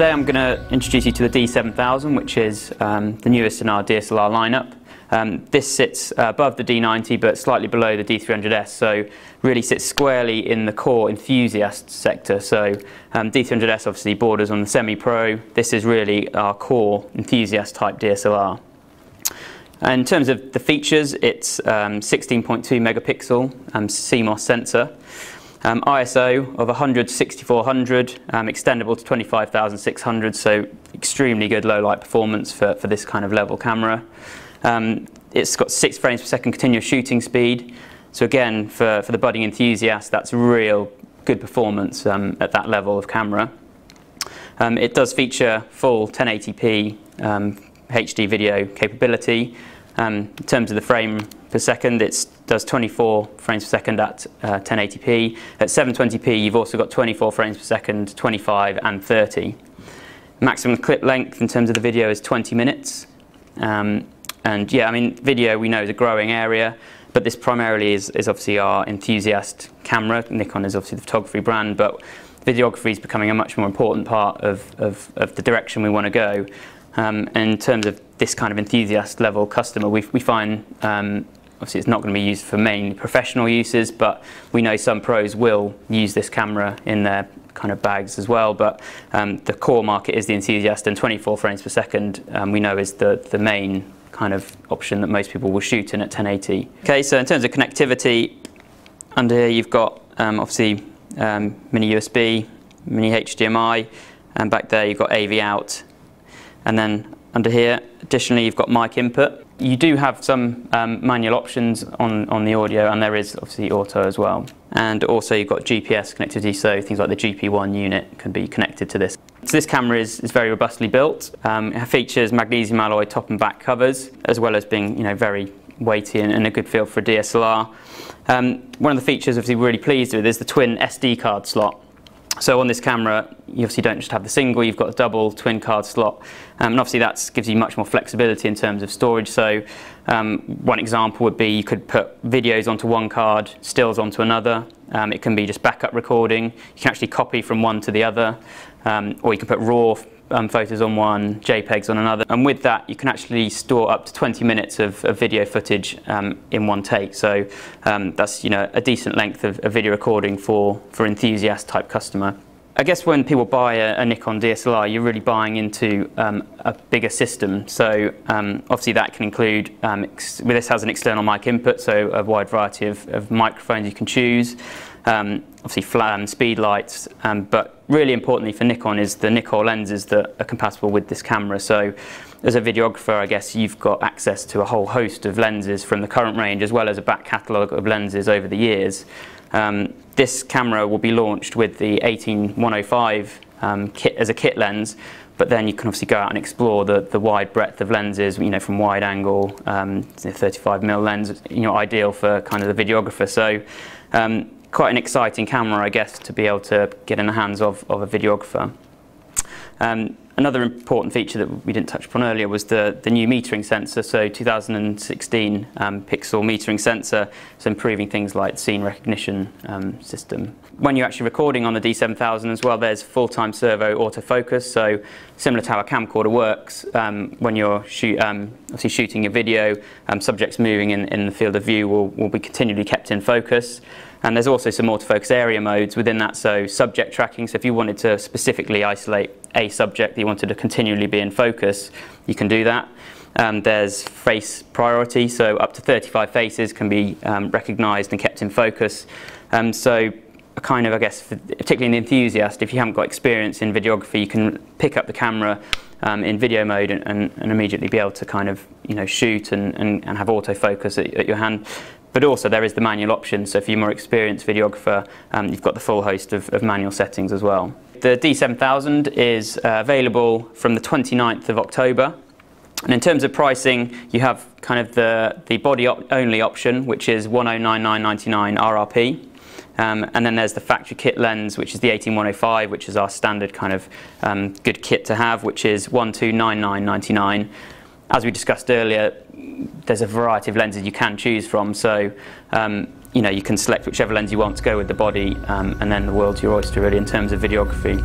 today I'm going to introduce you to the D7000, which is the newest in our DSLR lineup. This sits above the D90 but slightly below the D300S, so really sits squarely in the core enthusiast sector. So D300S obviously borders on the semi-pro. This is really our core enthusiast type DSLR. In terms of the features, it's 16.2 megapixel CMOS sensor, ISO of 100 to 6400, extendable to 25,600, so extremely good low light performance for this kind of level camera. It's got 6 frames per second continuous shooting speed, so again for the budding enthusiast that's real good performance at that level of camera. It does feature full 1080p HD video capability. In terms of the frame per second, it does 24 frames per second at 1080p. At 720p you've also got 24 frames per second, 25 and 30. Maximum clip length in terms of the video is 20 minutes. And yeah, I mean, video we know is a growing area, but this primarily is obviously our enthusiast camera. Nikon is obviously the photography brand, but videography is becoming a much more important part of the direction we want to go. And in terms of this kind of enthusiast level customer, we find obviously it's not going to be used for mainly professional uses, but we know some pros will use this camera in their kind of bags as well. But the core market is the enthusiast, and 24 frames per second we know is the main kind of option that most people will shoot in at 1080. Okay, so in terms of connectivity, under here you've got obviously mini USB, mini HDMI, and back there you've got AV out. And then under here, additionally, you've got mic input. You do have some manual options on the audio, and there is obviously auto as well. And also you've got GPS connectivity, so things like the GP1 unit can be connected to this. So this camera is very robustly built. It features magnesium alloy top and back covers, as well as being very weighty and a good feel for a DSLR. One of the features obviously we're really pleased with is the twin SD card slot. So on this camera, you obviously don't just have the single, you've got a double twin card slot, and obviously that gives you much more flexibility in terms of storage. So one example would be you could put videos onto one card, stills onto another. It can be just backup recording. You can actually copy from one to the other, or you can put raw photos on one, JPEGs on another, and with that you can actually store up to 20 minutes of video footage in one take. So that's a decent length of video recording for enthusiast type customer. I guess when people buy a Nikon DSLR, you're really buying into a bigger system. So obviously that can include, this has an external mic input, so a wide variety of microphones you can choose. Obviously speed lights, but really importantly for Nikon is the Nikkor lenses that are compatible with this camera. So as a videographer, I guess you've got access to a whole host of lenses from the current range, as well as a back catalogue of lenses over the years. This camera will be launched with the 18-105 kit as a kit lens, but then you can obviously go out and explore the wide breadth of lenses, from wide angle, 35mm lens, ideal for kind of the videographer. So quite an exciting camera, I guess, to be able to get in the hands of a videographer. Another important feature that we didn't touch upon earlier was the new metering sensor, so 2016 pixel metering sensor, so improving things like scene recognition system. When you're actually recording on the D7000 as well, there's full-time servo autofocus, so similar to how a camcorder works. When you're obviously shooting a video, subjects moving in the field of view will be continually kept in focus. And there's also some autofocus area modes within that, so subject tracking. So if you wanted to specifically isolate a subject that you wanted to continually be in focus, you can do that. There's face priority, so up to 35 faces can be recognised and kept in focus. So a kind of, I guess, particularly in the enthusiast, if you haven't got experience in videography, you can pick up the camera in video mode and immediately be able to kind of shoot and have autofocus at your hand. But also there is the manual option, so if you're a more experienced videographer, you've got the full host of manual settings as well. The D7000 is available from the 29th of October. And in terms of pricing, you have kind of the body-only option, which is $109,999 RRP. And then there's the factory kit lens, which is the 18-105, which is our standard kind of good kit to have, which is $129,999. As we discussed earlier, there's a variety of lenses you can choose from, so you can select whichever lens you want to go with the body, and then the world's your oyster really in terms of videography.